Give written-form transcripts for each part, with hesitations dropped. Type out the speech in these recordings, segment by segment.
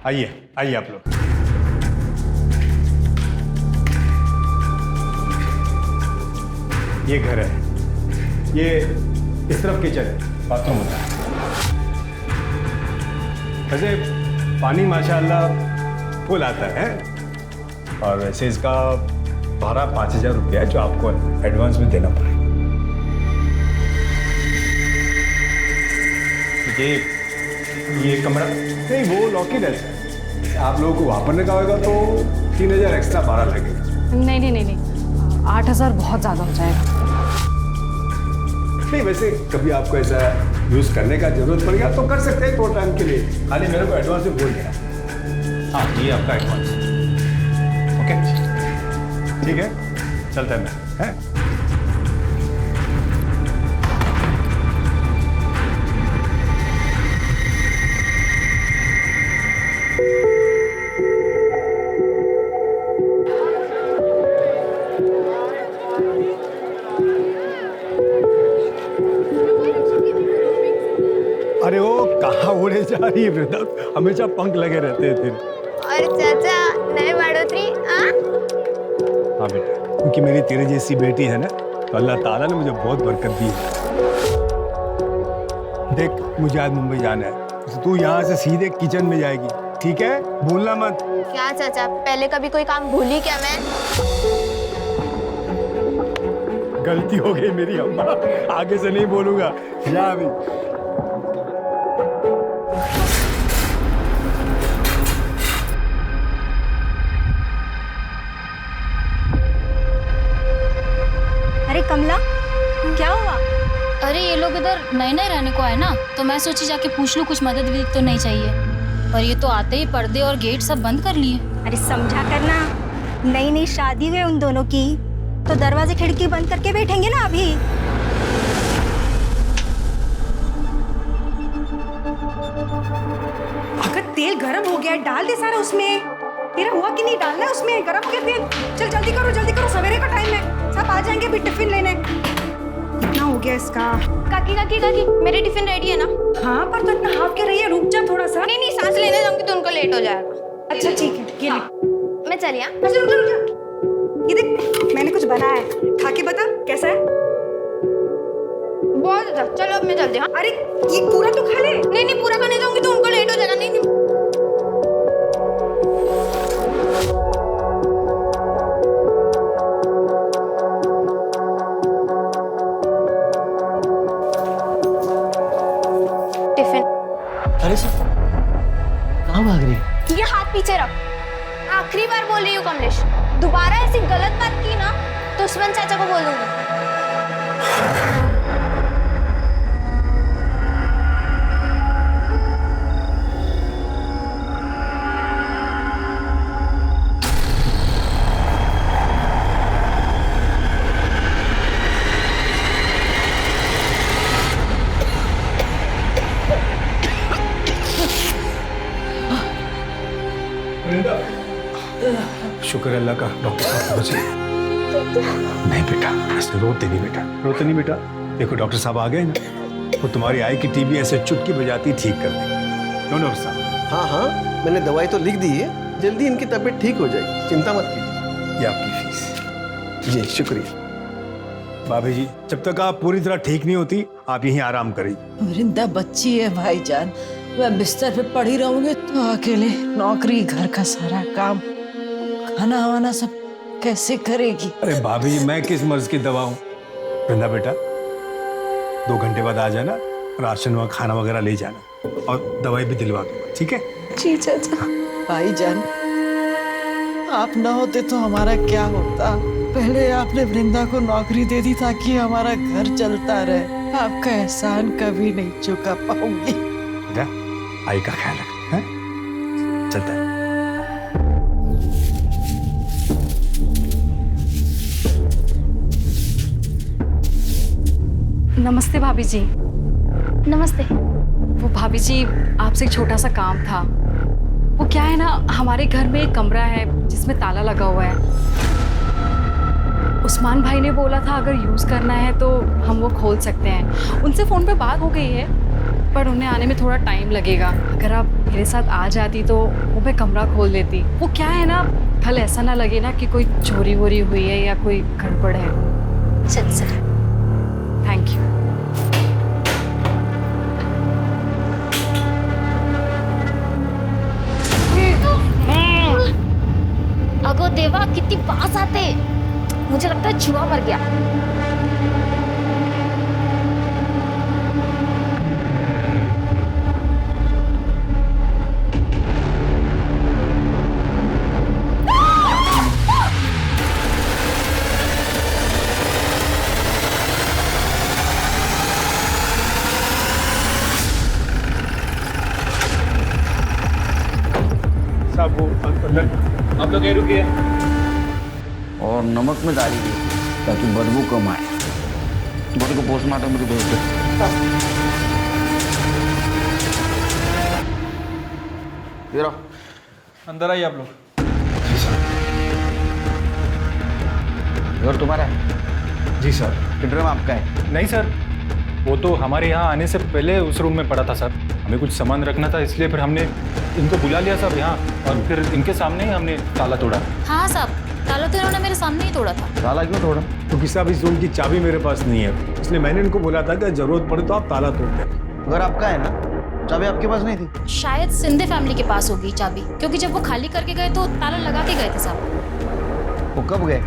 आइए आइए आप लोग। ये घर है, ये इस तरफ किचन है, बाथरूम होता है। वैसे पानी माशाल्लाह फुल आता है और वैसे इसका भाड़ा 5,000 रुपया है जो आपको एडवांस में देना पड़ेगा। ये कमरा नहीं, वो लॉकेट है। आप लोगों को वहां पर रखा होगा तो 3,000 एक्स्ट्रा भाड़ा लगेगा। नहीं नहीं नहीं नहीं, 8,000 बहुत ज़्यादा हो जाएगा। नहीं, वैसे कभी आपको ऐसा यूज करने का जरूरत पड़ेगा तो कर सकते हैं, थोड़ा टाइम के लिए। खाली मेरे को एडवांस में बोल देना। हाँ, ये आपका एडवांस। ओके, ठीक है, चलता है मैं, है? अरे वो कहाँ उड़े जा रही है वृंदा, हमेशा पंख लगे रहते हैं फिर। और चाचा नए बढ़ोतरी। हाँ बेटा, क्योंकि मेरी तेरे जैसी बेटी है ना, तो अल्लाह ताला ने मुझे बहुत बरकत दी है। देख, मुझे आज मुंबई जाना है, तो तू यहाँ से सीधे किचन में जाएगी, ठीक है? भूलना मत। क्या चाचा, पहले कभी कोई काम भूली क्या मैं? गलती हो गई मेरी अम्मा, आगे से नहीं बोलूंगा। जा अभी। अरे कमला, क्या हुआ? अरे ये लोग इधर नए नए रहने को आए ना, तो मैं सोची जाके पूछ लूं कुछ मदद भी तो नहीं चाहिए। और ये तो आते ही पर्दे और गेट सब बंद कर लिए। अरे समझा करना, नई नई शादी हुई उन दोनों की, तो दरवाजे खिड़की बंद करके बैठेंगे ना अभी। अगर तेल गरम हो गया डाल दे सारा उसमें। तेरा हुआ कि नहीं डालना है उसमें, गरम हो गया तेल। चल जल्दी करो, सवेरे का टाइम है, सब आ जाएंगे भी टिफिन लेने। कितना हो गया इसका? काकी काकी काकी, मेरी टिफिन रेडी है ना? हाँ, पर तो इतना हाफ क्या रही है, रुक जा थोड़ा सा। नहीं नहीं, सांस लेने जाऊंगी तो उनको लेट हो जाएगा। अच्छा ठीक है, ये ले। मैं चलिए। अच्छा रुक जा। ये देख, मैंने कुछ बनाया है, खा के बता कैसा है। बहुत अच्छा, चलो अब मैं चलती हूँ। अरे ये पूरा तो खा ले। नहीं नहीं, पूरा खाने जाऊंगी तो उनको लेट हो जाएगा। नहीं नहीं। टिफिन। अरे सर, कहाँ भाग रही है? ये हाथ पीछे रख। आखिरी बार बोल रही हूँ कमलेश, दोबारा ऐसी गलत बात की ना तो उस्मान चाचा को बोल दूंगी। शुक्र है अल्लाह का, डॉक्टर साहब बचे। नहीं बेटा, ऐसे रोते नहीं बेटा, रोते नहीं बेटा। देखो डॉक्टर साहब आ गए ना, वो तुम्हारी आई की टीबी ऐसे चुटकी बजाती ठीक कर देंगे। क्यों डॉक्टर साहब? हाँ हाँ, मैंने दवाई तो लिख दी है, जल्दी इनकी तबीयत ठीक हो जाएगी, चिंता मत कीजिए। ये आपकी फीस। जी शुक्रिया। भाभी जी, जब तक आप पूरी तरह ठीक नहीं होती, आप यहीं आराम करिए। वृंदा बच्ची है भाईजान, मैं बिस्तर पे पड़ी रहूंगी तो अकेले नौकरी, घर का सारा काम, खाना वाना सब कैसे करेगी? अरे भाभी जी, मैं किस मर्ज की दवा हूँ? वृंदा बेटा, 2 घंटे बाद आ जाना, राशन व खाना वगैरह ले जाना और दवाई भी दिलवा दूंगा, ठीक है? जी चाचा। भाईजान, आप ना होते तो हमारा क्या होता? पहले आपने वृंदा को नौकरी दे दी ताकि हमारा घर चलता रहे। आपका एहसान कभी नहीं चुका पाऊंगी। बेटा, आई का ख्याल रख, हैं? चलता है। नमस्ते भाभी जी। नमस्ते। वो भाभी जी, आपसे एक छोटा सा काम था। वो क्या है ना, हमारे घर में एक कमरा है जिसमें ताला लगा हुआ है। उस्मान भाई ने बोला था अगर यूज़ करना है तो हम वो खोल सकते हैं। उनसे फ़ोन पे बात हो गई है, पर उन्हें आने में थोड़ा टाइम लगेगा। अगर आप मेरे साथ आ जाती तो वो मैं कमरा खोल देती। वो क्या है ना, कल ऐसा ना लगे ना कि कोई चोरी वोरी हुई है या कोई गड़बड़ है। चल चल। Thank you. अगो देवा, कितनी पास आते। मुझे लगता है चूहा मर गया। साहब वो अंदर आप लोग यहीं रुकिए। और नमक में डाली गई ताकि बदबू कम आए। बॉडी को पोस्टमार्टम में भेज दो। ये रहो। अंदर आइए आप लोग। घर तुम्हारा है? जी सर। कि ड्रम आपका है? नहीं सर, वो तो हमारे यहाँ आने से पहले उस रूम में पड़ा था सर। हमें कुछ सामान रखना था, इसलिए फिर हमने इनको बुला लिया सर यहाँ, और फिर इनके सामने ही हमने ताला तोड़ा। हाँ साहब, ताला तो इन्होंने मेरे सामने ही तोड़ा था। ताला क्यों तोड़ा? क्योंकि साहब इस रूम की चाबी मेरे पास नहीं है, इसलिए मैंने इनको बोला था कि जरूरत पड़े तो आप ताला तोड़ दें। घर आपका है ना? चाबी आपके पास नहीं थी? शायद सिंधे फैमिली के पास होगी चाबी, क्योंकि जब वो खाली करके गए तो ताला लगा के गए थे साहब। वो कब गए?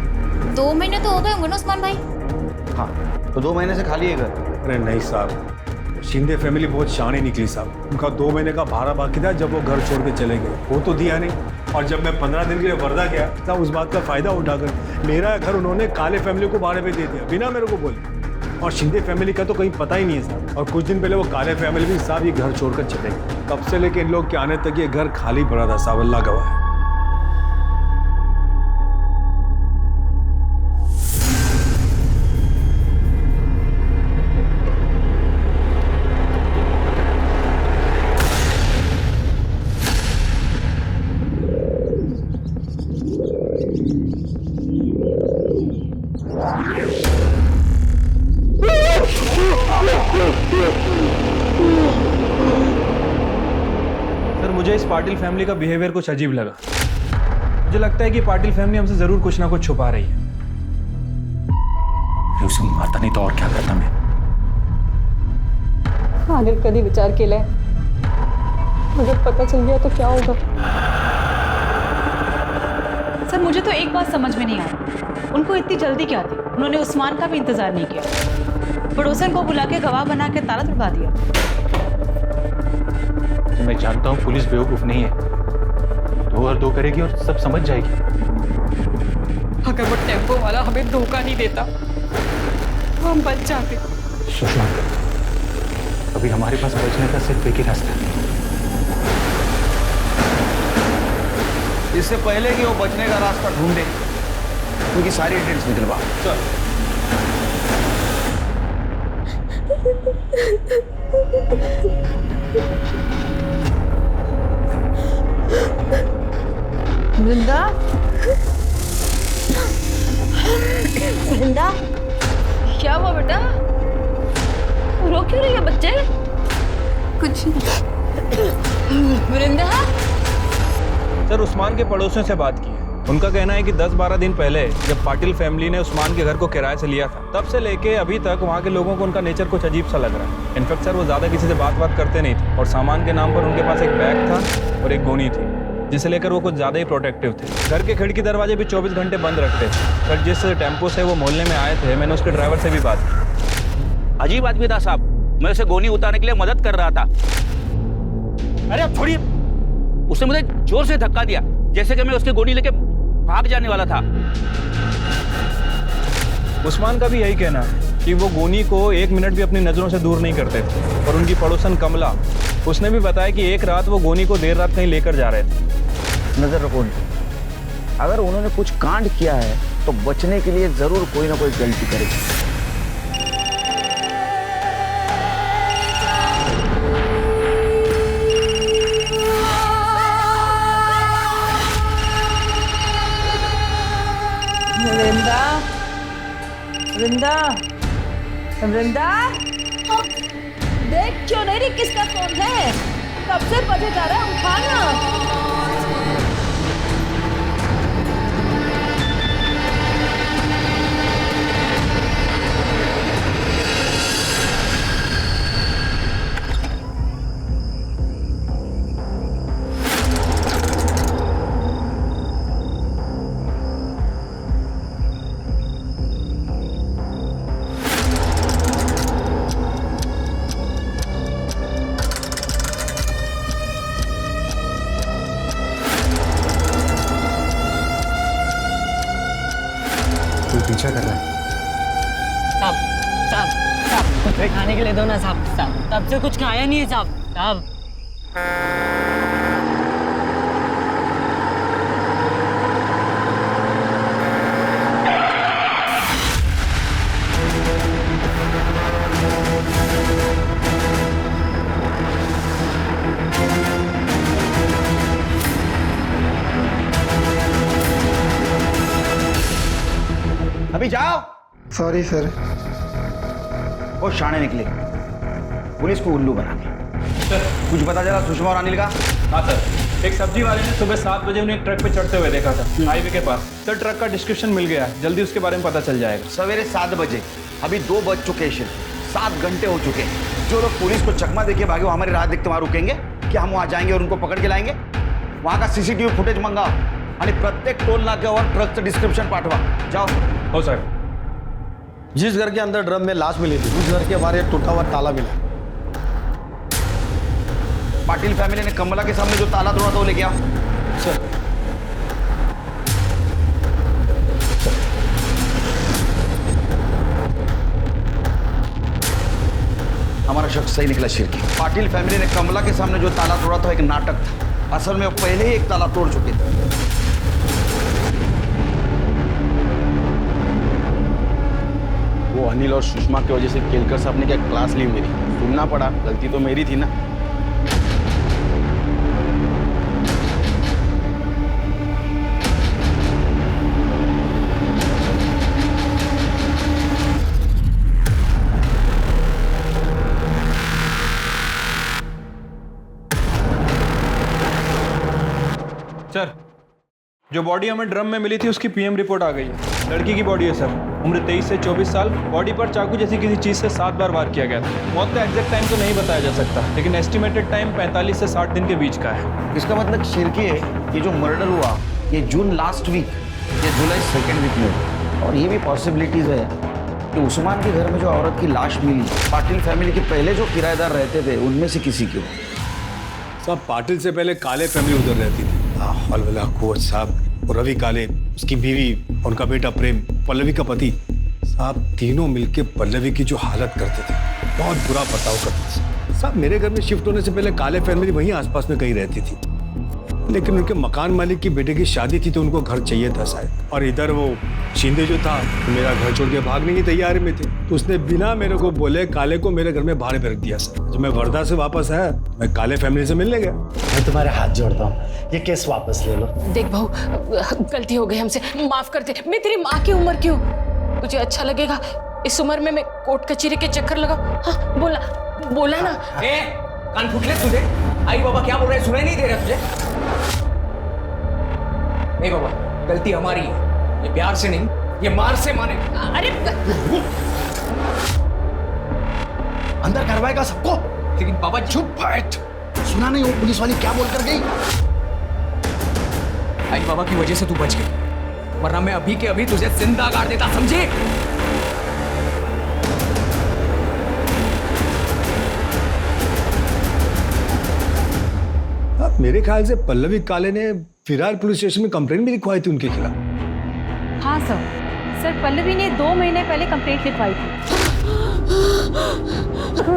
2 महीने तो हो गए होंगे ना उस्मान भाई। हाँ, तो 2 महीने से खाली है घर? अरे नहीं साहब, शिंदे फैमिली बहुत शानी निकली साहब। उनका 2 महीने का भाड़ा बाकी था जब वो घर छोड़ के चले गए, वो तो दिया नहीं। और जब मैं 15 दिन के लिए वर्धा गया तब उस बात का फायदा उठाकर मेरा घर उन्होंने काले फैमिली को भाड़े पे दे दिया बिना मेरे को बोले। और शिंदे फैमिली का तो कहीं पता ही नहीं है साहब। और कुछ दिन पहले वो काले फैमिली भी साहब ये घर छोड़कर चले गए। तब से लेके इन लोग के आने तक ये घर खाली पड़ा था साहब, अल्लाह गवाह है। सर मुझे इस पाटिल फैमिली का बिहेवियर कुछ अजीब लगा। मुझे लगता है कि पाटिल फैमिली हमसे जरूर कुछ ना कुछ छुपा रही है। उसे मारता नहीं तो और क्या करता मैं। अगर कभी विचार केला अगर पता चल गया तो क्या होगा? सर मुझे तो एक बात समझ में नहीं आई, उनको इतनी जल्दी क्या थी? उन्होंने उस्मान का भी इंतजार नहीं किया, पड़ोसन को बुला के गवाह बना के ताला तुड़वा दिया। मैं जानता हूँ पुलिस बेवकूफ नहीं है, 2 और 2 करेगी और सब समझ जाएगी। अगर वो टेम्पो वाला हमें धोखा नहीं देता तो हम बच जाते। सुषमा, अभी हमारे पास बचने का सिर्फ एक ही रास्ता है। इससे पहले कि वो बचने का रास्ता ढूंढे, उनकी सारी डिटेल्स निकलवा। वृंदा, वृंदा, क्या हुआ बेटा? रो क्यों रही है बच्चे? कुछ वृंदा, सर उस्मान के पड़ोसियों से बात की है। उनका कहना है कि 10-12 दिन पहले जब पाटिल फैमिली ने उस्मान के घर को किराए से लिया था, तब से लेके अभी तक वहाँ के लोगों को उनका नेचर कुछ अजीब सा लग रहा है। इनफैक्ट सर वो ज़्यादा किसी से बात करते नहीं थे, और सामान के नाम पर उनके पास एक बैग था और एक गोनी थी, जिसे लेकर वो कुछ ज़्यादा ही प्रोटेक्टिव थे। घर के खिड़की दरवाजे भी 24 घंटे बंद रखते थे। सर जिस टेम्पो से वो मोहल्ले में आए थे, मैंने उसके ड्राइवर से भी बात की। अजीब आदमी था साहब, मैं उसे गोनी उतारने के लिए मदद कर रहा था। अरे अब छोड़िए, उसने मुझे जोर से धक्का दिया, जैसे कि मैं उसकी गोनी लेके भाग जाने वाला था। उस्मान का भी यही कहना है कि वो गोनी को 1 मिनट भी अपनी नज़रों से दूर नहीं करते थे। और उनकी पड़ोसन कमला, उसने भी बताया कि एक रात वो गोनी को देर रात कहीं लेकर जा रहे थे। नजर रखो, अगर उन्होंने कुछ कांड किया है तो बचने के लिए जरूर कोई ना कोई गलती करेगी। वृंदा, वृंदा, वृंदा, देख क्यों नहीं रही किसका फोन है? कब से बजे जा रहा है, उठाना। पीछा कर रहा है। साहब कुछ खाने के लिए दो ना साहब। तब से कुछ खाया नहीं है साहब। अभी जाओ। Sorry sir. वो शाणे निकले, पुलिस को उल्लू बना के। कुछ पता चला सुषमा और अनिल का? हाँ सर, एक सब्जी वाले ने सुबह 7 बजे उन्हें एक ट्रक पे चढ़ते हुए देखा था हाईवे के पास। सर ट्रक का डिस्क्रिप्शन मिल गया, जल्दी उसके बारे में पता चल जाएगा। सवेरे 7 बजे, अभी 2 बज चुके हैं, 7 घंटे हो चुके हैं। जो लोग पुलिस को चकमा देके भागे वो हमारी राह देखते वहां रुकेंगे? क्या हम वहां जाएंगे और उनको पकड़ के लाएंगे? वहां का सीसीटीवी फुटेज मंगाओ आणि प्रत्येक टोल नाक्यावर ट्रकचं डिस्क्रिप्शन पाठवा। जाओ। हो सर। जिस घर के अंदर ड्रम में लाश मिली थी उस घर के बाहर एक टूटा हुआ ताला मिला। पाटिल फैमिली ने कमला के सामने जो ताला तोड़ा था वो लेके आओ। सर। हमारा शख्स सही निकला शिरकी। पाटिल फैमिली ने कमला के सामने जो ताला तोड़ा था एक नाटक था। असल में वो पहले ही एक ताला तोड़ चुके थे। वो अनिल और सुषमा की वजह से केलकर साहब ने क्या क्लास ली मेरी, सुनना पड़ा। गलती तो मेरी थी ना। सर जो बॉडी हमें ड्रम में मिली थी उसकी पीएम रिपोर्ट आ गई है। लड़की की बॉडी है सर, उम्र 23 से 24 साल। बॉडी पर चाकू जैसी किसी चीज से 7 बार वार किया गया था। मौत का एग्जैक्ट टाइम तो नहीं बताया जा सकता, लेकिन एस्टिमेटेड टाइम 45 से 60 दिन के बीच का है। इसका मतलब शिरकी है, ये जो मर्डर हुआ ये जून लास्ट वीक या जुलाई 2nd वीक में हुआ। और ये भी पॉसिबिलिटीज है कि उस्मान के घर में जो औरत की लाश मिली पाटिल फैमिली के पहले जो किराएदार रहते थे उनमें से किसी की हो। साहब पाटिल से पहले काले फैमिली उधर रहती थी। हलवला कोच साहब और रवि काले, उसकी बीवी, उनका बेटा प्रेम, पल्लवी का पति। साहब तीनों मिलके पल्लवी की जो हालत करते थे, बहुत बुरा बर्ताव करते थे। साहब मेरे घर में शिफ्ट होने से पहले काले फैमिली वहीं आसपास में कहीं रहती थी, लेकिन उनके मकान मालिक की बेटे की शादी थी तो उनको घर चाहिए था शायद। और इधर वो शिंदे जो था तो मेरा घर छोड़ के भागने की तैयारी में थे, तो उसने बिना मेरे को बोले काले को मेरे घर में भाड़े पे रख दिया। सर जब मैं वर्धा से वापस आया मैं काले फैमिली से मिलने गया। मैं तुम्हारे हाथ जोड़ता हूँ, ये केस वापस ले लो। देख बहू, गलती हो गई हमसे, माफ कर दे। मैं तेरी माँ की उम्र की हूँ, मुझे अच्छा लगेगा इस उम्र में मैं कोर्ट कचहरी के चक्कर लगाऊं? हाँ बोला ना। कान फूट ले तुझे। आई बाबा क्या बोल रहे हैं, सुनाई नहीं दे रहा तुझे? नहीं बाबा, गलती हमारी है। ये प्यार से नहीं, ये मार से माने। अरे अंदर करवाएगा सबको। लेकिन बाबा चुप बैठ। सुना नहीं वो पुलिस वाली क्या बोल कर गई? आई बाबा की वजह से तू बच गई, वरना मैं अभी के अभी तुझे जिंदा गाड़ देता, समझे? मेरे ख्याल से पल्लवी काले ने फिरार पुलिस स्टेशन में कंप्लेंट भी लिखवाई थी उनके खिलाफ। हाँ सर पल्लवी ने 2 महीने पहले कंप्लेंट लिखवाई थी।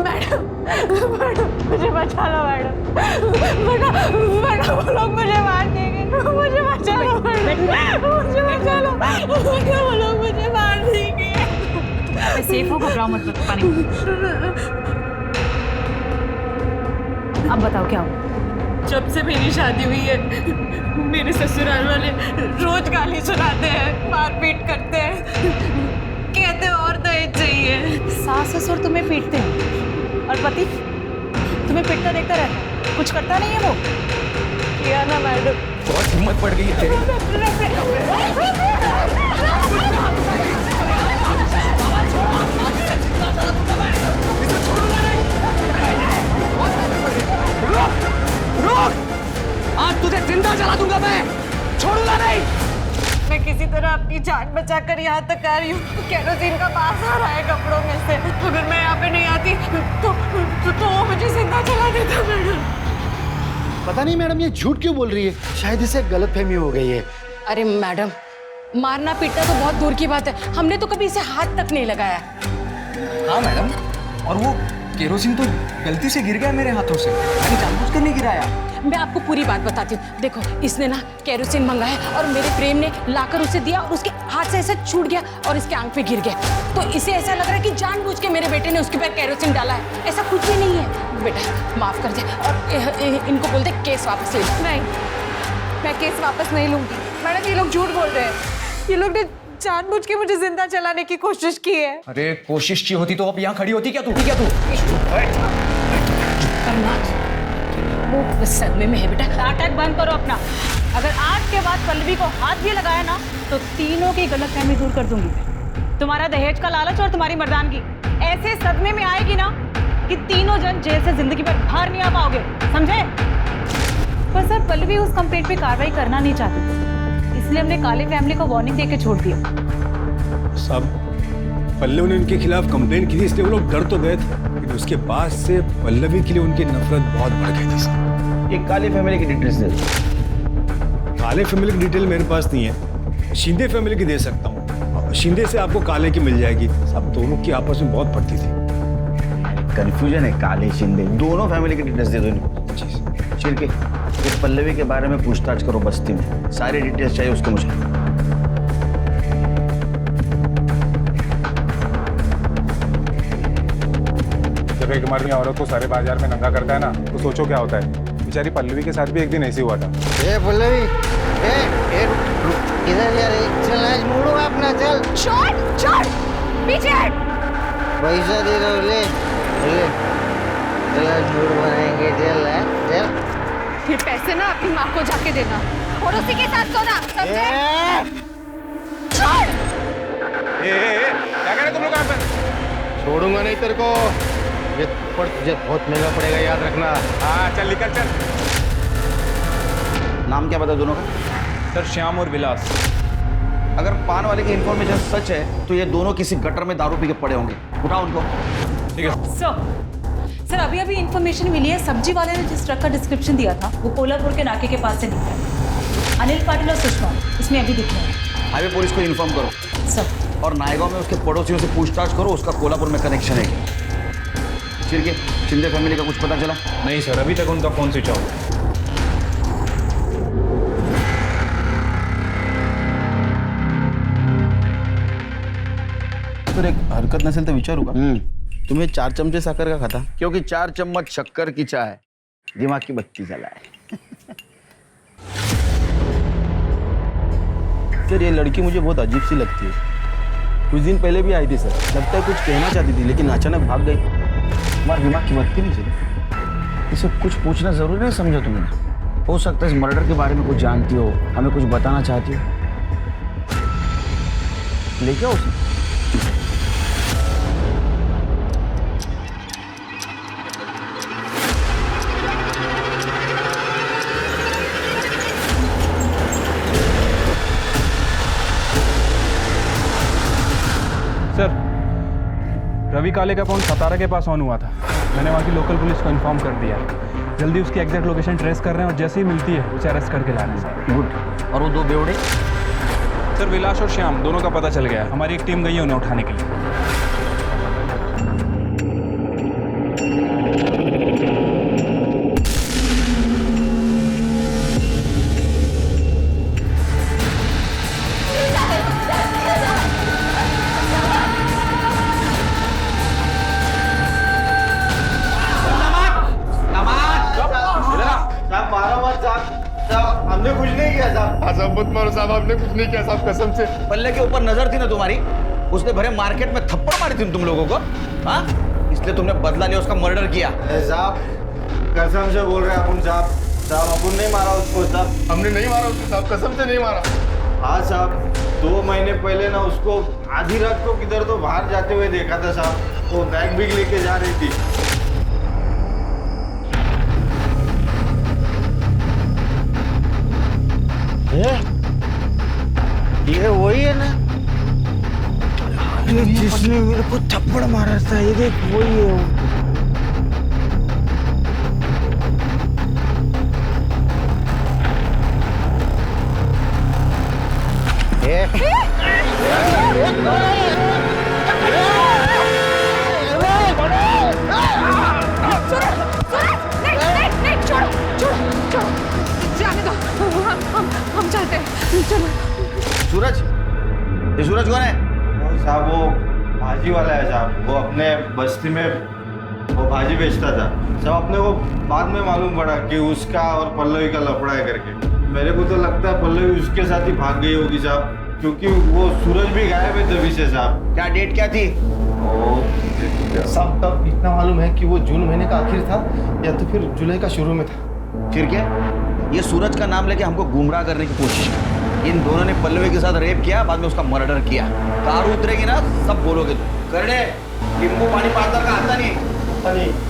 मैडम मुझे बचा लो मैडम, वो लोग मुझे मार देंगे, मुझे बचा लो मैडम, मुझे बचा लो, वो लोग मुझे मार देंगे। सेफ हो, घबराओ मत, पानी। अब बताओ क्या हो? जब से मेरी शादी हुई है मेरे ससुराल वाले रोज गाली सुनाते हैं, मारपीट करते हैं, कहते हैं और दहेज चाहिए। सास ससुर तुम्हें पीटते हैं और पति तुम्हें पिटता देखता रहता है, कुछ करता नहीं है वो? किया ना मैडम। बहुत हिम्मत पड़ गई है तेरी। रुक! आज तुझे जिंदा जला दूंगा मैं, छोड़ूंगा नहीं। मैं किसी तरह अपनी जान बचाकर यहाँ तक आ रही हूँ। केरोसिन का बास आ रहा है कपड़ों में से। अगर मैं यहाँ पे नहीं आती तो वो मुझे जिंदा जला देता मैडम। पता नहीं मैडम ये झूठ क्यों बोल रही है, शायद इसे गलतफहमी हो गई है। अरे मैडम, मारना पीटना तो बहुत दूर की बात है, हमने तो कभी इसे हाथ तक नहीं लगाया। हाँ मैडम, और वो केरोसिन तो गलती से गिर गया मेरे हाथों से, मैंने जानबूझकर नहीं गिराया। मैं आपको पूरी बात बताती हूँ। देखो, इसने ना केरोसिन मंगाया और मेरे प्रेम ने लाकर उसे दिया और उसके हाथ से ऐसा छूट गया और इसके आंख पे गिर गया। तो इसे ऐसा लग रहा है कि जानबूझ के मेरे बेटे ने उसके पैर केरोसिन डाला है। ऐसा कुछ भी नहीं है। बेटा माफ कर दे और इनको बोल दे केस वापस ले। नहीं, मैं केस वापस नहीं लूंगी मैडम। ये लोग झूठ बोल रहे हैं। ये लोग ने जानबूझ के मुझे जिंदा जलाने की कोशिश की है। अरे कोशिश की होती तो अब यहाँ खड़ी होती क्या तू? वो सदमे में है बेटा। नाटक बंद करो अपना। अगर आज के बाद पल्लवी को हाथ भी लगाया ना तो तीनों की गलतफहमी दूर कर दूंगी। तुम्हारा दहेज का लालच और तुम्हारी मर्दानगी ऐसे सदमे में आएगी ना कि तीनों जन जेल से जिंदगी भर बाहर नहीं आ पाओगे, समझे? पर सर, पल्लवी उस कंप्लेंट पे कार्रवाई करना नहीं चाहती थी, इसलिए हमने काले फैमिली को वार्निंग देके छोड़ दिया। सब पल्लवी ने उनके खिलाफ कंप्लेंट की थी, इसलिए वो लोग डर तो गए थे, लेकिन उसके बाद से पल्लवी के लिए उनकी नफरत बहुत बढ़ गई थी साहब। ये काली फैमिली की डिटेल्स दे दो। काले फैमिली की डिटेल मेरे पास नहीं है, शिंदे फैमिली की दे सकता हूँ। शिंदे से आपको काले की मिल जाएगी। सब दोनों की आपस में बहुत पड़ती थी। कंफ्यूजन है, काले शिंदे दोनों फैमिली की डिटेल्स दे दो इनको। छिड़के ये पल्लवी के बारे में पूछताछ करो बस्ती में, सारी डिटेल्स चाहिए उसके मुझे। जब एक मर्द औरत को सारे बाजार में नंगा करता है ना, तो सोचो क्या होता है। बेचारी पल्लवी के साथ भी एक दिन ऐसे हुआ था। ए पल्लवी, इधर यार, चल आज मुड़ो अपना, चल। छोड़ पीछे हट। पैसा दे दो, ले ले, चल आज मूड बनाएंगे, चल चल। ये पैसे ना अपनी माँ को जाके देना और उसी के साथ सोना, समझे? छोड़। क्या कह रहे तुम लोग यहाँ पे? छोड़ूंगा नहीं तेरे को, ये थप्पड़ तुझे बहुत महंगा पड़ेगा, याद रखना। हाँ चल निकल चल। नाम क्या बता दोनों का? सर श्याम और विलास। अगर पान वाले की इंफॉर्मेशन सच है तो ये दोनों किसी गटर में दारू पी के पड़े होंगे, उठाओ उनको। ठीक है सर, अभी इंफॉर्मेशन मिली है, सब्जी वाले ने जिस ट्रक का डिस्क्रिप्शन दिया था वो कोल्हापुर के नाके के पास से निकला। अनिल पाटिल और सुषमा इसमें अभी दिख रहे हैं। हाईवे पुलिस को इन्फॉर्म करो सर। और नायगांव में उसके पड़ोसियों से पूछताछ करो, उसका कोल्हापुर में कनेक्शन है। छिड़के शिंदे फैमिली का कुछ पता चला? नहीं सर, अभी तक उनका फोन स्विच ऑफ है। फिर एक हरकत नसेल तो विचारू का, तुम्हें 4 चमचे साकर का खाता? क्योंकि 4 चम्मच शक्कर की चाय दिमाग की बत्ती जलाए। सर ये लड़की मुझे बहुत अजीब सी लगती है। कुछ दिन पहले भी आई थी सर, लगता है कुछ कहना चाहती थी लेकिन अचानक भाग गई। तुम्हारे दिमाग की बत्ती नहीं चली? इसे कुछ पूछना जरूरी नहीं समझा तुमने? हो सकता है इस मर्डर के बारे में कुछ जानती हो, हमें कुछ बताना चाहती हो। लेके आओ उसे। सर, रवि काले का फोन सतारा के पास ऑन हुआ था। मैंने वहाँ की लोकल पुलिस को इन्फॉर्म कर दिया है। जल्दी उसकी एग्जैक्ट लोकेशन ट्रेस कर रहे हैं और जैसे ही मिलती है उसे अरेस्ट करके ला रहे हैं सर। गुड। और वो 2 बेवड़े? सर विलास और श्याम दोनों का पता चल गया है। हमारी एक टीम गई है उन्हें उठाने के लिए। हमने कुछ नहीं किया साहब। मत मारो साहब, हमने कुछ नहीं किया साहब, कसम से। पल्ले के ऊपर नजर थी ना तुम्हारी, उसने भरे मार्केट में थप्पड़ मारी थी तुम लोगों को। हाँ इसलिए तुमने बदला लिया, उसका मर्डर किया। साहब कसम से बोल रहे हैं अपन साहब। साहब अपन नहीं मारा उसको साहब। हमने नहीं मारा उसको साहब, कसम से नहीं मारा। हाँ साहब, 2 महीने पहले ना उसको आधी रात को किधर तो बाहर जाते हुए देखा था साहब। वो बैग भी लेके जा रही थी। ये वही है ना जिसने मेरे को थप्पड़ मारा था? ये देख वही है वो। हम चलते हैं, चलो। सूरज, ये सूरज कौन है? साहब वो भाजी वाला है साहब। वो अपने बस्ती में वो भाजी बेचता था साहब। अपने को बाद में मालूम पड़ा कि उसका और पल्लवी का लफड़ा है करके। मेरे को तो लगता है पल्लवी उसके साथ ही भाग गई होगी साहब, क्योंकि वो सूरज भी गायब है तभी से साहब। क्या डेट क्या थी? साहब तब इतना मालूम है कि वो जून महीने का आखिर था या तो फिर जुलाई का शुरू में था। फिर क्या? ये सूरज का नाम लेके हमको गुमराह करने की कोशिश की। इन दोनों ने पल्लवी के साथ रेप किया, बाद में उसका मर्डर किया। कार उतरेगी ना सब बोलोगे तुम। करने नींबू पानी पातर का आता नहीं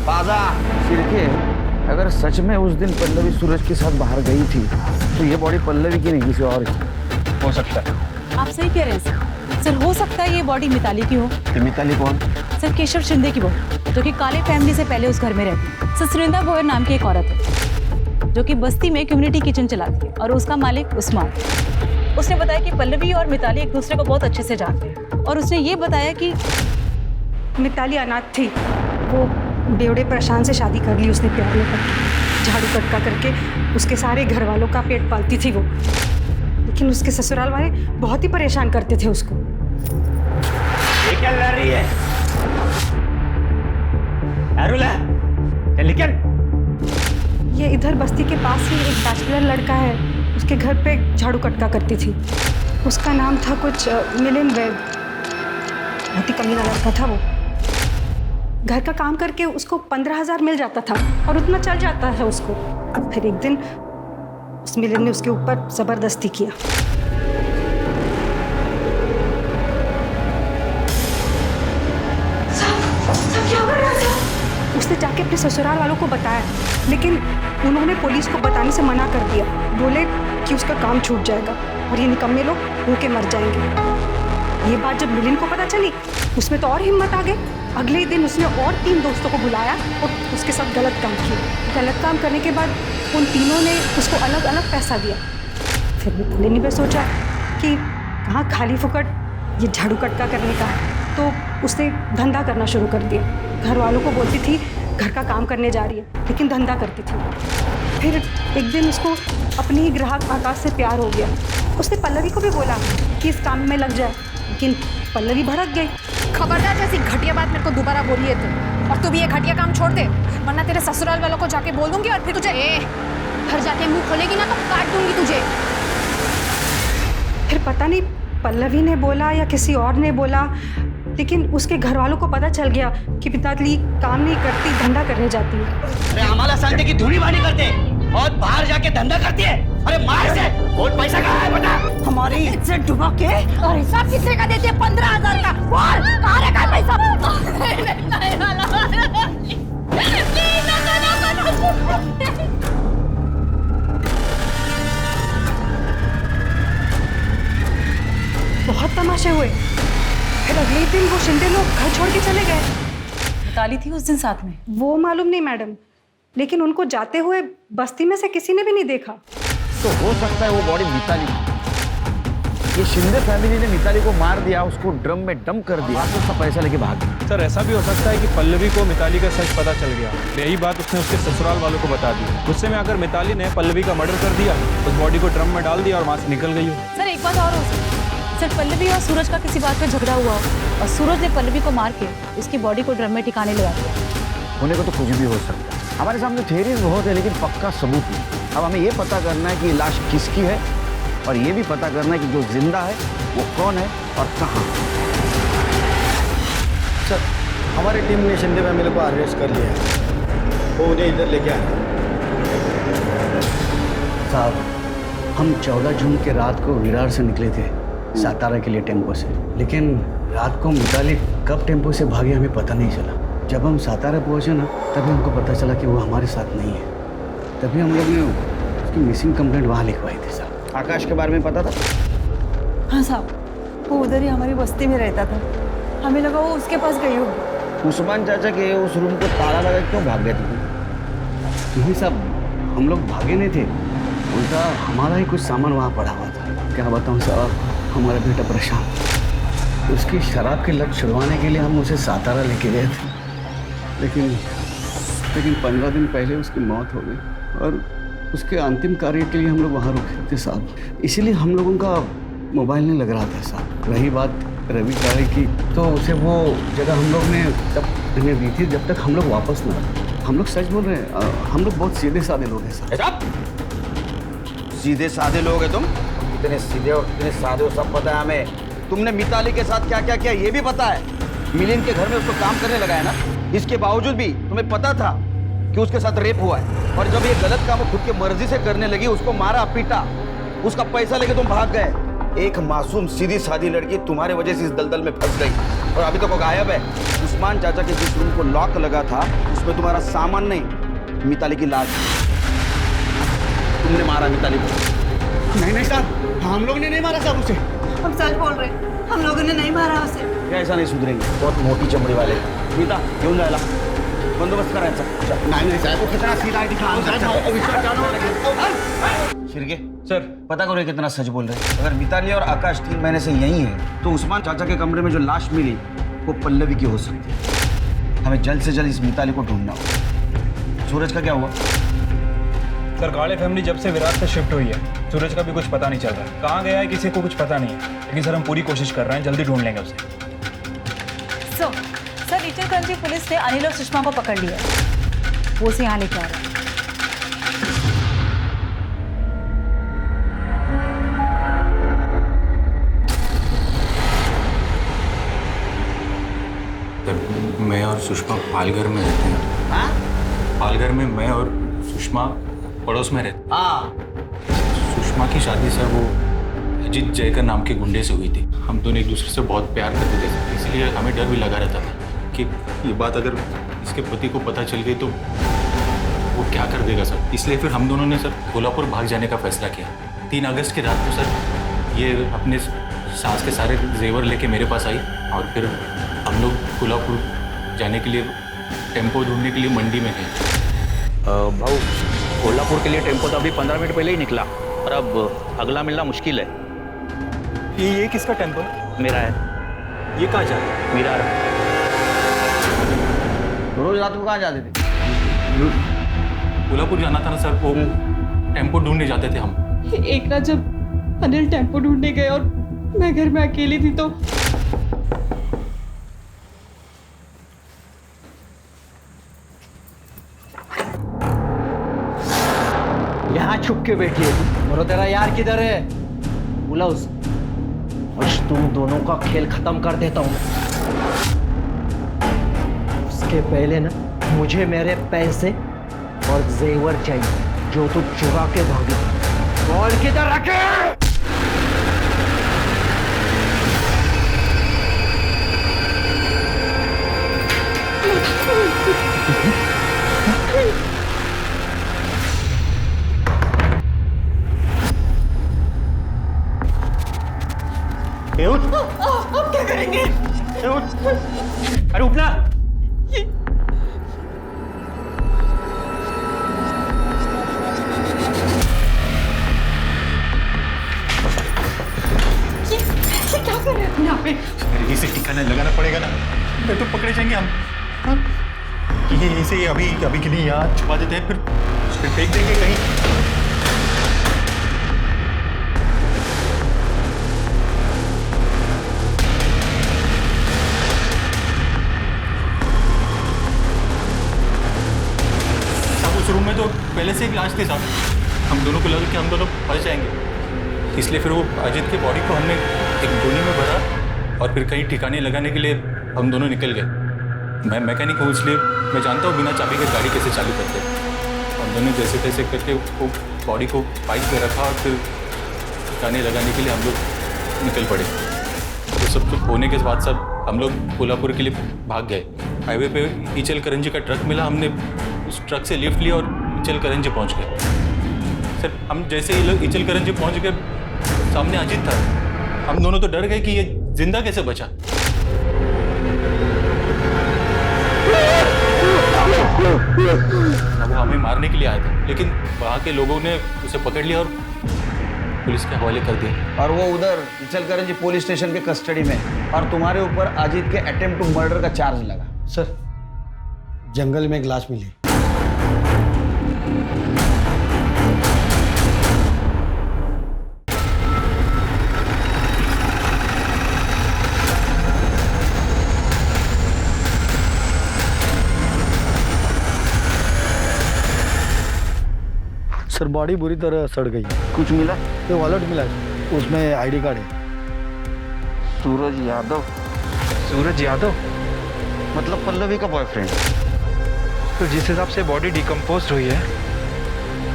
बाजा। सिरके, अगर सच में उस दिन पल्लवी सूरज के साथ बाहर गई थी तो ये बॉडी पल्लवी की नहीं किसी और की हो सकता है। आप सही कह रहे हैं सर, हो सकता है ये बॉडी मिताली की हो। मिताली कौन? सर केशव शिंदे की बॉडी, जो कि काले फैमिली से पहले उस घर में रहती। सर सुनिंदा भोयर नाम की एक औरत है जो कि बस्ती में कम्युनिटी किचन चलाती है और उसका मालिक उस्मान। उसने बताया कि पल्लवी और मिताली एक दूसरे को बहुत अच्छे से जानते हैं और उसने ये बताया कि मिताली अनाथ थी। वो बेवड़े प्रशांत से शादी कर ली उसने प्यार में करके। झाड़ू कटका करके उसके सारे घर वालों का पेट पालती थी वो। लेकिन उसके ससुराल वाले बहुत ही परेशान करते थे उसको। ये क्या लड़ रही है? अरुला, निकल। ये इधर बस्ती के पास ही एक बैचलर लड़का है, उसके घर पे झाड़ू कटका करती थी। उसका नाम था कुछ मिलिंद वैद। बहुत ही कमीना लड़का था वो। घर का काम करके उसको 15,000 मिल जाता था और उतना चल जाता है उसको। फिर एक दिन उस मिलिंद ने उसके ऊपर जबरदस्ती किया। क्या कर रहा था? उसने जाके अपने ससुराल वालों को बताया, लेकिन उन्होंने पुलिस को बताने से मना कर दिया। बोले कि उसका काम छूट जाएगा और ये निकम्मे लोग भूखे मर जाएंगे। ये बात जब मिलिंद को पता चली उसमें तो और हिम्मत आ गई। अगले ही दिन उसने और 3 दोस्तों को बुलाया और उसके साथ गलत काम किया। गलत काम करने के बाद उन तीनों ने उसको अलग अलग पैसा दिया। फिर मिताली ने सोचा कि कहाँ खाली फुकट ये झाड़ू कटका करने का, तो उसने धंधा करना शुरू कर दिया। घर वालों को बोलती थी घर का काम करने जा रही है, लेकिन धंधा करती थी। फिर एक दिन उसको अपने ही ग्राहक आकाश से प्यार हो गया। उसने पल्लवी को भी बोला कि इस काम में लग जाए, लेकिन पल्लवी भड़क गई। खबरदार जैसी घटिया बात मेरे को दोबारा बोलिए तुम, और तू भी ये घटिया काम छोड़ दे, वरना तेरे ससुराल वालों को जाके बोल दूंगी और फिर तुझे घर जाके मुंह खोलेगी ना तो काट दूंगी तुझे। फिर पता नहीं पल्लवी ने बोला या किसी और ने बोला, लेकिन उसके घर वालों को पता चल गया कि मिताली काम नहीं करती, धंधा करने जाती है। अरे हमारा सांते की धूली बानी करते और बाहर जाके धंधा करती है। अरे मार से, बहुत पैसा कहाँ है बता? हमारी इज्जत डुबा के। और हिसाब कितने का देते हैं? 15,000 का। बोल कहाँ रखा है पैसा? बहुत तमाशे हुए। फिर अगले दिन वो शिंदे लोग घर छोड़ के चले गए। मिताली थी उस दिन साथ में? वो मालूम नहीं मैडम, लेकिन उनको जाते हुए बस्ती में से किसी ने भी नहीं देखा। तो हो सकता है वो बॉडी मिताली की। ये शिंदे फैमिली ने मिताली को मार दिया, उसको ड्रम में डंप कर दिया, उसका पैसा लेके भाग गया। सर ऐसा भी हो सकता है कि पल्लवी को मिताली का सच पता चल गया, यही बात उसने उसके ससुराल वालों को बता दी। गुस्से में आकर मिताली ने पल्लवी का मर्डर कर दिया, उस बॉडी को ड्रम में डाल दिया और वहाँ से निकल गई हो। सर एक बात और हो सकती है, सर पल्लवी और सूरज का किसी बात पे झगड़ा हुआ हो और सूरज ने पल्लवी को मार के उसकी बॉडी को ड्रम में ठिकाने लगा दिया। होने को तो कुछ भी हो सकता है। हमारे सामने थ्योरीज बहुत है, लेकिन पक्का सबूत नहीं। अब हमें ये पता करना है कि ये लाश किसकी है और ये भी पता करना है कि जो जिंदा है वो कौन है और कहाँ। सर हमारी टीम ने शिंदे फैमिली को अरेस्ट कर लिया है, वो उन्हें इधर लेके आए। साहब, हम 14 जून के रात को विरार से निकले थे सातारा के लिए टेम्पो से, लेकिन रात को मिताली कब टेम्पो से भागे हमें पता नहीं चला। जब हम सातारा पहुंचे ना, तभी हमको पता चला कि वो हमारे साथ नहीं है। तभी हम लोग ने उसकी मिसिंग कंप्लेंट वहाँ लिखवाई थी साहब। आकाश के बारे में पता था? हाँ साहब, वो उधर ही हमारी बस्ती में रहता था, हमें लगा वो उसके पास गई होगी। उस्मान चाचा के उस रूम को ताला लगा क्यों भाग गए थे? नहीं साहब, हम लोग भागे नहीं थे, उनका हमारा ही कुछ सामान वहाँ पड़ा हुआ था। क्या बताऊँ साहब, हमारा बेटा परेशान, उसकी शराब की लत छुड़वाने के लिए हम उसे सातारा लेके गए थे, लेकिन 15 दिन पहले उसकी मौत हो गई और उसके अंतिम कार्य के लिए हम लोग वहाँ रुके थे साहब। इसीलिए हम लोगों का मोबाइल नहीं लग रहा था साहब। रही बात रवि काले की, तो उसे वो जगह हम लोग ने तब हमें दी थी जब तक हम लोग वापस ना आए। हम लोग सच बोल रहे हैं, हम लोग बहुत सीधे साधे लोग हैं साहब। सीधे साधे लोग हैं तुम? इतने सीधे और इतने साधे हो सब पता है हमें। तुमने मिताली के साथ क्या क्या किया ये भी पता है। मिलिंद के घर में उसको काम करने लगा है ना, इसके बावजूद भी तुम्हें पता था कि उसके साथ रेप हुआ है, और जब ये गलत काम खुद की मर्जी से करने लगी उसको मारा पीटा, उसका पैसा लेके तुम भाग गए। एक मासूम सीधी सादी लड़की तुम्हारे वजह से इस दलदल में फंस गई और अभी तक वो गायब है। उस्मान चाचा के जिस रूम को लॉक लगा था उसमें तुम्हारा सामान नहीं, मिताली की लाश। तुमने मारा मिताली को। नहीं साहब, हम लोग ने नहीं मारा साहब उसे। हम सच बोल रहे, हम लोगों ने नहीं मारा उसे। क्या ऐसा नहीं सुधरेंगे? बहुत मोटी चमड़ी वाले। मीता घेऊन जायला बंदोबस्त करायचा। नहीं साहब, वो कितना सीधा शिरके सर, पता करो कितना सच बोल रहे। अगर मिताली और आकाश 3 महीने से यही है तो उस्मान चाचा के कमरे में जो लाश मिली वो पल्लवी की हो सकती है। हमें जल्द से जल्द इस मिताली को ढूंढना होगा। सूरज का क्या हुआ? सर, काले फैमिली जब से विराट से शिफ्ट हुई है, सूरज का भी कुछ पता नहीं चल रहा। कहाँ गया है किसी को कुछ पता नहीं है, लेकिन सर हम पूरी कोशिश कर रहे हैं, जल्दी ढूंढ लेंगे उसे। सर, इचलकरंजी पुलिस ने अनिल और सुषमा को पकड़ लिया, वो उसे यहाँ लेके आ रहे हैं। मैं और सुषमा पालघर में रहते हैं। हाँ? पालघर में मैं और सुषमा पड़ोस में रहते। हाँ। सुषमा की शादी सर वो अजीत जयकर नाम के गुंडे से हुई थी। हम दोनों एक दूसरे से बहुत प्यार करते थे, इसलिए हमें डर भी लगा रहता था कि ये बात अगर इसके पति को पता चल गई तो वो क्या कर देगा सर। इसलिए फिर हम दोनों ने सर कोल्हापुर भाग जाने का फैसला किया। 3 अगस्त की रात को सर ये अपने सास के सारे जेवर लेके मेरे पास आई और फिर हम लोग कोल्हापुर जाने के लिए टेम्पो ढूंढने के लिए मंडी में गए। भाऊ, कोल्हापुर के लिए टेम्पो तो अभी 15 मिनट पहले ही निकला और अब अगला मिलना मुश्किल है। ये किसका टेम्पो? मेरा है। ये कहाँ जा रहा है? मेरा। रोज रात को कहाँ जाते थे? कोल्हापुर जाना था ना सर, वो टेम्पो ढूंढने जाते थे हम। एक रात जब अनिल टेम्पो ढूंढने गए और मैं घर में अकेली थी तो यहाँ छुप के बैठी है तुम। और तेरा यार किधर है? बुला उस। आज तुम दोनों का खेल खत्म कर देता हूँ। उसके पहले ना मुझे मेरे पैसे और जेवर चाहिए जो तुम चुरा के भागी। बॉल किधर रखे? अब क्या करेंगे? अरे उठना। ये क्या कर रहे हैं यहाँ पे? इसे ठिकाना लगाना पड़ेगा ना, नहीं तो पकड़े जाएंगे हम। हाँ? ये इसे अभी के लिए यहाँ छुपा देते हैं, फिर फेंक देंगे कहीं। उस रूम में तो पहले से एक लाश थी साहब, हम दोनों को लगा कि हम दोनों फंस जाएंगे, इसलिए फिर वो अजित के बॉडी को हमने एक गोनी में भरा और फिर कहीं ठिकाने लगाने के लिए हम दोनों निकल गए। मैं मैकेनिक हूँ, इसलिए मैं जानता हूँ बिना चाबी के गाड़ी कैसे चालू करते हैं। हम दोनों जैसे तैसे करके वो बॉडी को बाइक पे रखा और फिर गाने लगाने के लिए हम लोग निकल पड़े। तो सब कुछ होने के बाद सब हम लोग कोल्हापुर के लिए भाग गए। हाईवे पे इचल करंजी का ट्रक मिला, हमने उस ट्रक से लिफ्ट लिया और इचल करंजी पहुँच गए। सर हम जैसे ही लोग इचल करंजी पहुँच गए, सामने अजीत था। हम दोनों तो डर गए कि ये जिंदा कैसे बचा। अब वो हमें मारने के लिए आया था, लेकिन वहाँ के लोगों ने उसे पकड़ लिया और पुलिस के हवाले कर दिया। और वो उधर इचलकरंजी पुलिस स्टेशन के कस्टडी में, और तुम्हारे ऊपर अजीत के अटेम्प्ट टू मर्डर का चार्ज लगा। सर जंगल में एक लाश मिली। सर बॉडी बुरी तरह सड़ गई है। कुछ मिला? ये वॉलेट मिला है, उसमें आईडी कार्ड है। सूरज यादव? सूरज यादव मतलब पल्लवी का बॉयफ्रेंड? तो जिस हिसाब से बॉडी डिकम्पोज हुई है,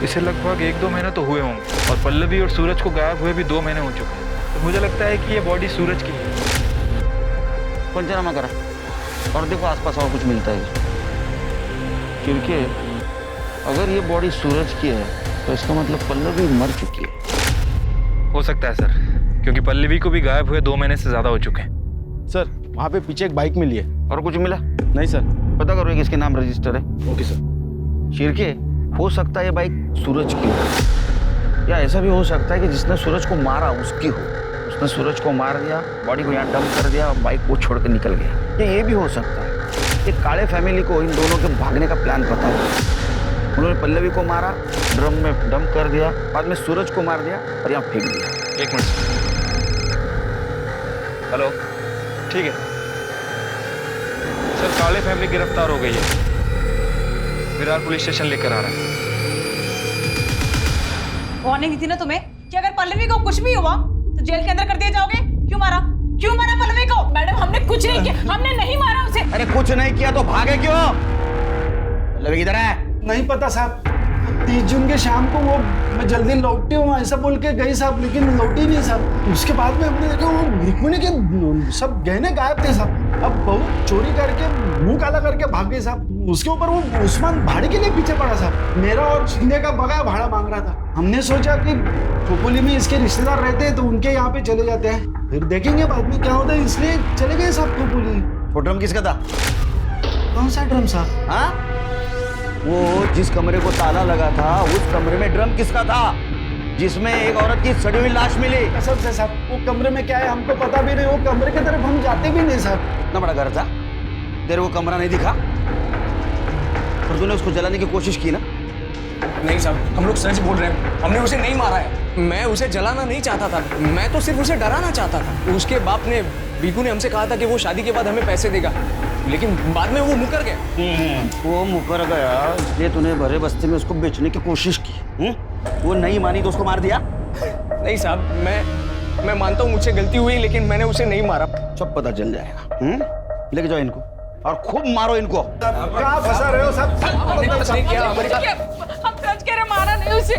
इसे लगभग 1-2 महीने तो हुए होंगे, और पल्लवी और सूरज को गायब हुए भी 2 महीने हो चुके हैं। तो मुझे लगता है कि ये बॉडी सूरज की है। पंचनामा करा और देखो आसपास और कुछ मिलता है, क्योंकि अगर ये बॉडी सूरज की है तो इसका मतलब पल्लवी मर चुकी है। हो सकता है सर, क्योंकि पल्लवी को भी गायब हुए 2 महीने से ज्यादा हो चुके हैं। सर वहाँ पे पीछे एक बाइक मिली है। और कुछ मिला? नहीं सर। पता करो ये किसके नाम रजिस्टर है। Okay sir. शिरके, हो सकता है ये बाइक सूरज की हो, या ऐसा भी हो सकता है कि जिसने सूरज को मारा उसकी हो। उसने सूरज को मार दिया, बॉडी को यहाँ डंप कर दिया और बाइक को छोड़ कर निकल गया। ये भी हो सकता है कि काले फैमिली को इन दोनों के भागने का प्लान पता हो। उन्होंने पल्लवी को मारा, ड्रम में डंप कर दिया, बाद में सूरज को मार दिया और यहाँ फेंक दिया। 1 मिनट। हेलो, ठीक है सर, काले फैमिली गिरफ्तार हो गई है। विरार पुलिस स्टेशन लेकर आ रहा है। वार्निंग दी थी ना तुम्हें कि अगर पल्लवी को कुछ भी हुआ तो जेल के अंदर कर दिए जाओगे। क्यों मारा पल्लवी को? मैडम हमने कुछ नहीं किया, हमने नहीं मारा उसे। अरे कुछ नहीं किया तो भागे क्यों? पल्लवी किधर है? नहीं पता साहब, 30 जून के शाम को वो मैं जल्दी लौटी हूँ ऐसा बोल के गई साहब, लेकिन लौटी नहीं साहब। उसके बाद में हमने देखा वो रुक्मिणी के सब गहने गायब थे साहब। अब बहू चोरी करके मुंह काला करके भाग गई साहब। उसके ऊपर वो उस्मान भाड़े के लिए पीछे पड़ा साहब। मेरा और शिंदे का बगाया भाड़ा मांग रहा था। हमने सोचा कि खोपोली में इसके रिश्तेदार रहते हैं तो उनके यहाँ पे चले जाते हैं, फिर देखेंगे बाद में क्या होता है, इसलिए चले गए साहब खोपोली। वो ड्रम किसका था? कौन सा ड्रम साहब? हाँ, वो जिस कमरे को ताला लगा था उस कमरे में ड्रम किसका था जिसमें एक औरत की सड़ी हुई लाश मिली? कसम से साहब, वो कमरे में क्या है हमको पता भी नहीं। वो कमरे की तरफ हम जाते भी नहीं साहब। इतना बड़ा घर था, तेरे को कमरा नहीं दिखा? पर तूने उसको जलाने की कोशिश की ना? नहीं साहब, हम लोग सच बोल रहे हैं, हमने उसे नहीं मारा है। मैं उसे जलाना नहीं चाहता था, मैं तो सिर्फ उसे डराना चाहता था। उसके बाप ने, बीकू ने हमसे कहा था कि वो शादी के बाद हमें पैसे देगा, लेकिन बाद में वो मुकर गया। वो मुकर गया इसलिए तूने भरे बस्ती में उसको बेचने की कोशिश की। वो नहीं मानी तो उसको मार दिया? नहीं साहब, मैं मानता हूँ मुझसे गलती हुई, लेकिन मैंने उसे नहीं मारा। सब पता चल जाएगा। लेके जाओ इनको और खूब मारो इनको। कहाँ फंसा रहे हो सब? हम सच कह रहे, मारा नहीं उसे।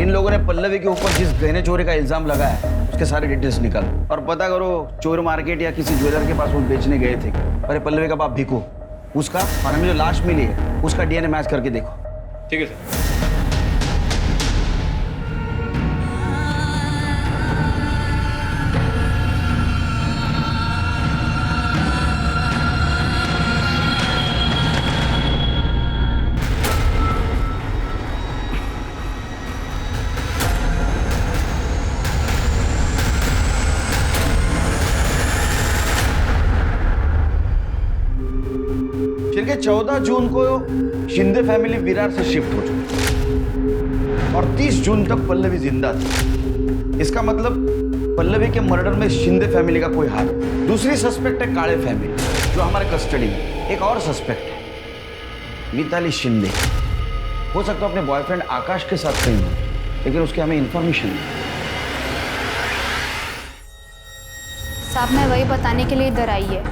इन लोगों ने पल्लवी के ऊपर जिस गहने चोरी का इल्जाम लगाया है उसके सारे डिटेल्स निकालो और पता करो चोर मार्केट या किसी ज्वेलर के पास वो बेचने गए थे। अरे पल्लवी का बाप भिकू, उसका और हमें जो लाश मिली है उसका डीएनए मैच करके देखो। ठीक है सर। फिर 14 जून को शिंदे फैमिली विरार से शिफ्ट हो चुकी और 30 जून तक पल्लवी जिंदा थी। इसका मतलब पल्लवी के मर्डर में शिंदे फैमिली का कोई हाथ। दूसरी सस्पेक्ट है काले फैमिली जो हमारे कस्टडी में। एक और सस्पेक्ट है मिताली शिंदे। हो सकता है अपने बॉयफ्रेंड आकाश के साथ कहीं हो, लेकिन उसकी हमें इंफॉर्मेशन नहीं। साहब मैं वही बताने के लिए इधर आई है।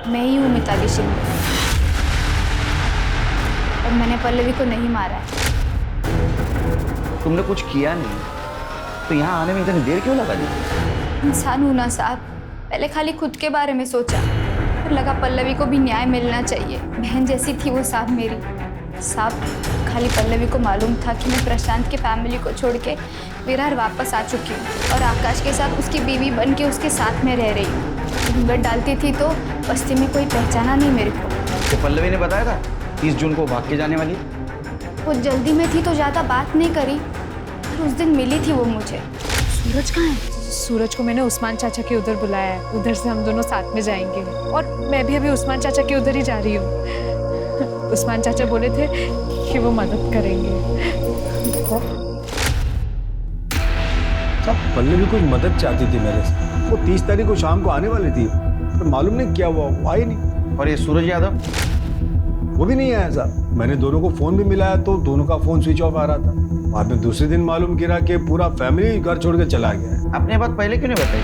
मैं ही हूँ मिताली शिंदे और मैंने पल्लवी को नहीं मारा है। तुमने कुछ किया नहीं तो यहाँ आने में इतनी देर क्यों लगा दी? इंसान हूँ ना साहब, पहले खाली खुद के बारे में सोचा, फिर लगा पल्लवी को भी न्याय मिलना चाहिए। बहन जैसी थी वो साहब मेरी। साहब खाली पल्लवी को मालूम था कि मैं प्रशांत के फैमिली को छोड़ के विरार वापस आ चुकी हूँ और आकाश के साथ उसकी बीवी बन के उसके साथ में रह रही हूँ। घूंघट डालती थी तो बस्ती में कोई पहचाना नहीं मेरे को। तो पल्लवी ने बताया था 30 जून को भाग के जाने वाली? वो जल्दी में थी तो ज़्यादा बात नहीं करी, पर उस दिन मिली थी वो मुझे। सूरज कहाँ है? सूरज को मैंने उस्मान चाचा के उधर बुलाया है, उधर से हम दोनों साथ में जाएंगे और मैं भी अभी उस्मान चाचा के उधर ही जा रही हूँ। उस्मान चाचा बोले थे कि वो मदद करेंगे। सब पल्लवी कुछ मदद चाहती थी मेरे से। वो 30 तारीख को शाम को आने वाली थी, पर मालूम नहीं क्या हुआ, वो आई नहीं। और ये सूरज यादव? वो भी नहीं आया साहब। मैंने दोनों को फोन भी मिलाया तो दोनों का फोन स्विच ऑफ आ रहा था। बाद में दूसरे दिन मालूम गिरा कि पूरा फैमिली घर छोड़ के चला गया है। आपने बात पहले क्यों नहीं बताई?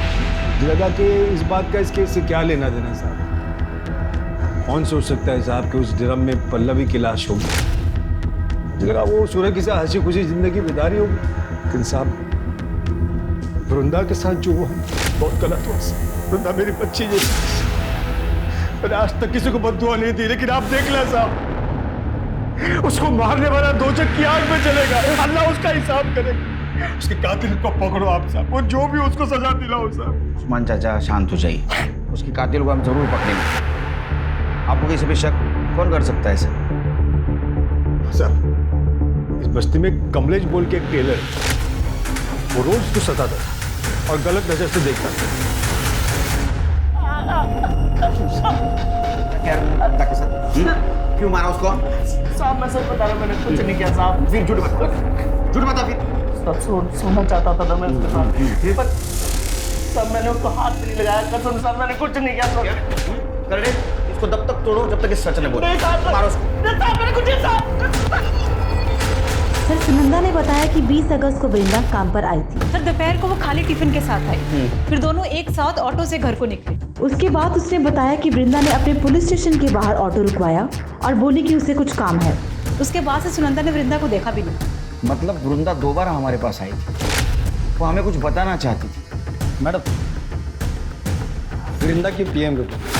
लगा कि इस बात का इसके से क्या लेना देना साहब। कौन सोच सकता है साहब कि उस ड्रम में पल्लवी की लाश होगी। लगा वो सूरज के साथ हंसी खुशी जिंदगी बिता रही होगी, लेकिन साहब वृंदा के साथ जो हुआ बहुत गलत हुआ। वृंदा मेरी बच्ची जैसी, मैंने आज तक किसी को बद्दुआ नहीं दी, लेकिन आप देख लें साहब, उसको मारने वाला दोजख की आग में चलेगा। अल्लाह उसका हिसाब करेगा। उसके कातिल को पकड़ो आप साहब, और जो भी उसको सजा दिलाओ साहब। उस्मान चाचा शांत हो जाइए, उसके कातिल को हम जरूर पकड़ेंगे। आपको किसी पे शक कौन कर सकता है सर? सर इस बस्ती में कमलेश बोल के एक टेलर है, वो रोज उसको सताता था और गलत नजर से देखता था। क्यों मारा उसको? साहब मैं सच बता रहा हूँ, मैंने कुछ नहीं किया साहब। फिर झूठ बता, झूठ बता फिर। सब सोना चाहता था मैं उसके साथ, पर सब मैंने उसको हाथ भी नहीं लगाया। कसम साहब मैंने कुछ नहीं किया। कर दे इसको, तब तक तोड़ो जब तक इस सच ने बोला। मारो उसको। मैंने कुछ नहीं साहब। सर सुनंदा ने बताया कि 20 अगस्त को वृंदा काम पर आई थी। सर दोपहर को वो खाली टिफिन के साथ आई, फिर दोनों एक साथ ऑटो से घर को निकले। उसके बाद उसने बताया कि वृंदा ने अपने पुलिस स्टेशन के बाहर ऑटो रुकवाया और बोली कि उसे कुछ काम है। उसके बाद से सुनंदा ने वृंदा को देखा भी नहीं। मतलब वृंदा दोबारा हमारे पास आई थी, वो हमें कुछ बताना चाहती थी। मैडम वृंदा की पीएम रिपोर्ट।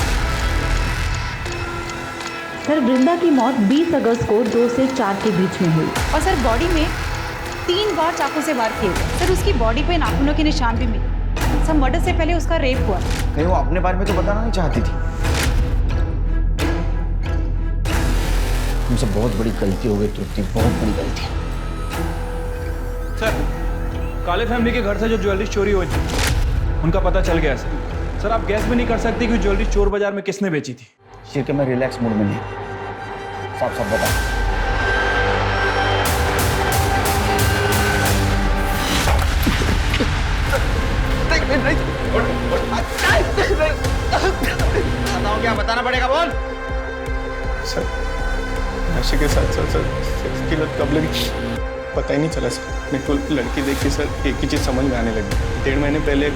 सर वृंदा की मौत 20 अगस्त को 2 से 4 के बीच में हुई और सर बॉडी में 3 बार चाकू से वार किए गए। सर उसकी बॉडी पे नाखूनों के निशान भी मिले। सर मर्डर से पहले उसका रेप हुआ। कहीं वो अपने बारे में तो बताना नहीं चाहती थी। हमसे बहुत बड़ी गलती हो गई तुर्ती, बहुत बड़ी गलती। सर काले फैमिली के घर से जो ज्वेलरी चोरी हुई थी उनका पता चल गया सर। सर आप गैस भी नहीं कर सकते कि ज्वेलरी चोर बाजार में किसने बेची थी। शिरके मैं रिलैक्स मूड में नहीं, साफ साफ बता। बताओ क्या बताना पड़ेगा, बोल। सर नशे के साथ सर सेक्स की लत कब लगी पता ही नहीं चला सर। मेरे को लड़की देख के सर एक ही चीज़ समझ में आने लगी। 1.5 महीने पहले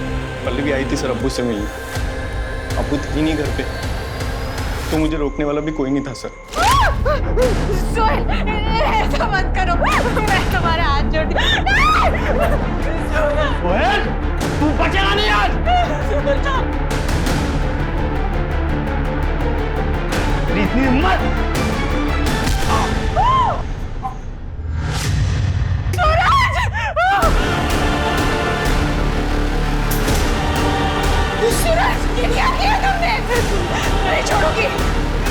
पल्लवी आई थी सर अब्बू से मिलने। अब्बू थी नहीं घर पे, तो मुझे रोकने वाला भी कोई नहीं था सर। सोहेल ऐसा मत करो, मैं तुम्हारे हाथ जोड़ती हूँ। सोहेल तू बचेगा नहीं आज। तेरी इतनी हिम्मत। सूरज ये क्या किया तुमने? नहीं छोड़ोगी,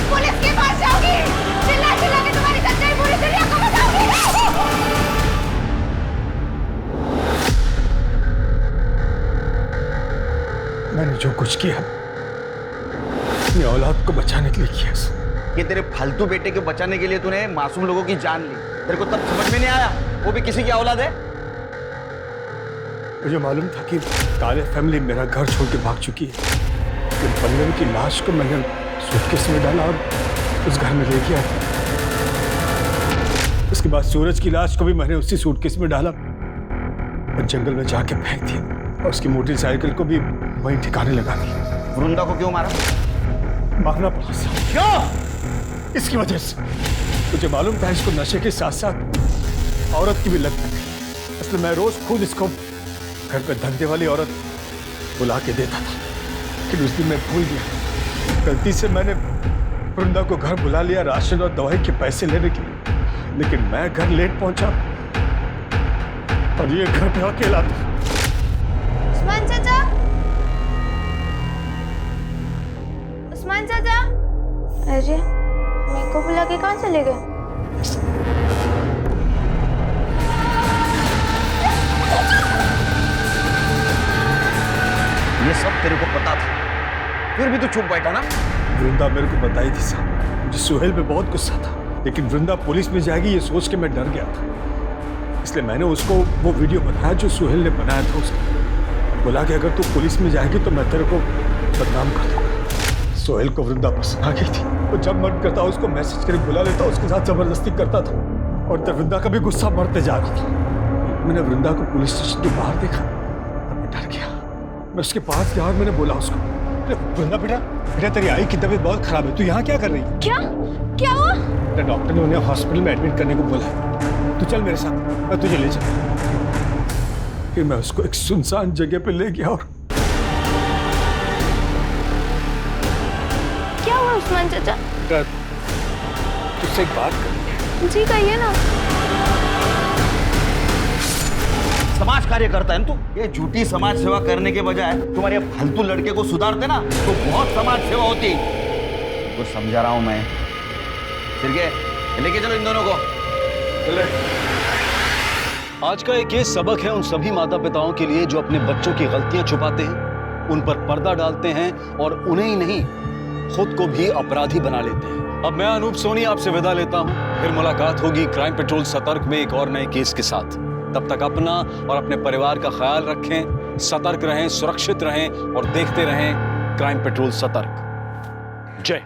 पुलिस के पास जाओगी, चिल्ला चिल्ला के तुम्हारी सच्चाई पूरी दुनिया को बताओगी। मैंने जो कुछ किया अपनी औलाद को बचाने के लिए किया। ये तेरे फालतू बेटे को बचाने के लिए तूने मासूम लोगों की जान ली। तेरे को तब समझ में नहीं आया वो भी किसी की औलाद है। मुझे मालूम था कि काले फैमिली मेरा घर छोड़ के भाग चुकी है, लेकिन पल्लवी की लाश को मैंने सूटकेस में डाला और उस घर में ले गया। उसके बाद सूरज की लाश को भी मैंने उसी सूटकेस में डाला और जंगल में जाके फेंक दिया और उसकी मोटरसाइकिल को भी वहीं ठिकाने लगा दिया। वृंदा को क्यों मारा? मारना पड़ा साहब। क्यों? इसकी वजह से मुझे मालूम था इसको नशे के साथ साथ औरत की भी लत लगी, इसलिए मैं रोज खुद इसको घर पे धंधे वाली औरत बुला के देता था। लेकिन उस दिन मैं भूल गया, गलती से मैंने वृंदा को घर बुला लिया राशन और दवाई के पैसे लेने के लिए, लेकिन मैं घर लेट पहुंचा और ये घर पे अकेला था। उस्मान चाचा, उस्मान चाचा, अरे मेरे को बुला के कहाँ चले गए? ये सब तेरे को पता था, फिर भी तू चुप बैठा ना? वृंदा मेरे को बताई थी साहब। मुझे सुहेल पे बहुत गुस्सा था, लेकिन वृंदा पुलिस में जाएगी ये सोच के मैं डर गया था, इसलिए मैंने उसको वो वीडियो बनाया जो सुहेल ने बनाया था उसका। बोला कि अगर तू पुलिस में जाएगी तो मैं तेरे को बदनाम कर दूंगा। सुहेल को वृंदा पसंद आ गई थी, वो जब मन करता उसको मैसेज करके बुला लेता, उसके साथ जबरदस्ती करता था और तब वृंदा का भी गुस्सा बढ़ते जा रहा था। मैंने वृंदा को पुलिस स्टेशन के बाहर देखा, मैं डर गया। मैं उसके पास गया और मैंने बोला उसको, वृंदा बेटा बेटा तेरी आई की तबीयत बहुत खराब है, तू यहाँ क्या कर रही है? क्या क्या हुआ? डॉक्टर ने उन्हें हॉस्पिटल में एडमिट करने को बोला है, तू चल मेरे साथ, मैं तुझे ले चलूं। फिर मैं उसको एक सुनसान जगह पे ले गया और क्या हुआ उस्मान चाचा? तुझसे एक बात करनी है। जी कहिए ना। समाज कार्य करता है ना तू? ये झूठी समाज सेवा करने के बजाय तुम्हारे फालतू लड़के को सुधारते ना तो बहुत समाज सेवा होती। कुछ समझा रहा हूं मैं। लेके चलो इन दोनों को। आज का एक ये सबक है उन सभी माता पिताओं के लिए जो अपने बच्चों की गलतियां छुपाते हैं, उन पर पर्दा डालते हैं और उन्हें ही नहीं खुद को भी अपराधी बना लेते हैं। अब मैं अनूप सोनी आपसे विदा लेता हूं, फिर मुलाकात होगी क्राइम पेट्रोल सतर्क में एक और नए केस के साथ। तब तक अपना और अपने परिवार का ख्याल रखें, सतर्क रहें, सुरक्षित रहें और देखते रहें क्राइम पेट्रोल सतर्क। जय